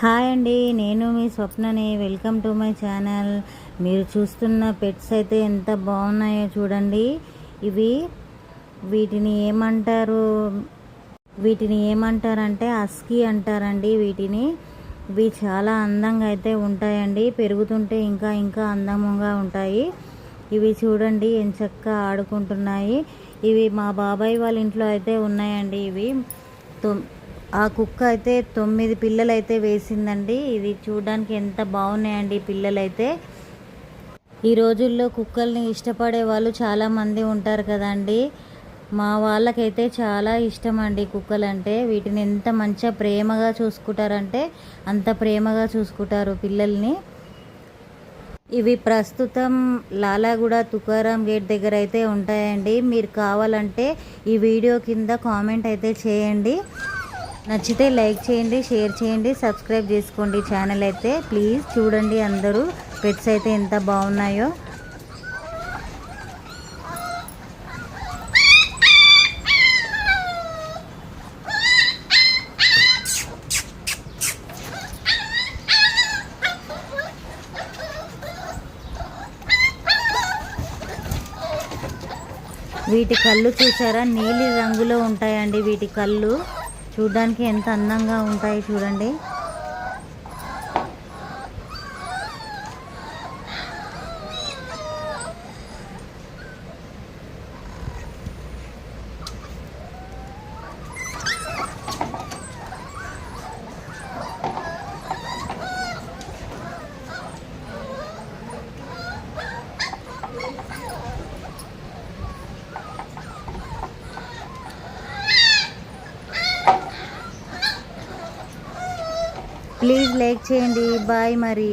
Hi అండి, నేను మీ స్వప్నని. Welcome to my channel. మీరు చూస్తున్న పెట్స్ అయితే ఎంత బాగున్నాయో చూడండి. వీటిని ఏమంటారంటే హస్కీ అంటారండి వీటిని. ఇవి చాలా అందంగా అయితే ఉంటాయండి. పెరుగుతుంటే ఇంకా ఇంకా అందంగా ఉంటాయి. ఇవి చూడండి ఎంచక్కా ఆడుకుంటున్నాయి. ఇవి మా బాబాయ్ వాళ్ళ ఇంట్లో అయితే ఉన్నాయండి. ఆ కుక్క అయితే 9 పిల్లలు అయితే వేసిందండి. ఇది చూడడానికి ఎంత బాగున్నాయండి పిల్లలైతే. ఈ రోజుల్లో కుక్కల్ని ఇష్టపడే వాళ్ళు చాలామంది ఉంటారు కదండి. మా వాళ్ళకైతే చాలా ఇష్టం అండి కుక్కలంటే. వీటిని ఎంత మంచిగా ప్రేమగా చూసుకుంటారంటే అంత ప్రేమగా చూసుకుంటారు పిల్లల్ని. ఇవి ప్రస్తుతం లాలాగూడ తుకారాం గేట్ దగ్గర అయితే ఉంటాయండి. మీరు కావాలంటే ఈ వీడియో కింద కామెంట్ అయితే చేయండి. నచ్చితే లైక్ చేయండి, షేర్ చేయండి, సబ్స్క్రైబ్ చేసుకోండి ఛానల్ అయితే. ప్లీజ్ చూడండి అందరూ పెట్స్ అయితే ఎంత బాగున్నాయో. వీటి కళ్ళు చూసారా, నీలి రంగులో ఉంటాయండి వీటి కళ్ళు. చూడడానికి ఎంత అందంగా ఉంటాయి చూడండి. ప్లీజ్ లైక్ చేయండి. బాయ్ మరి.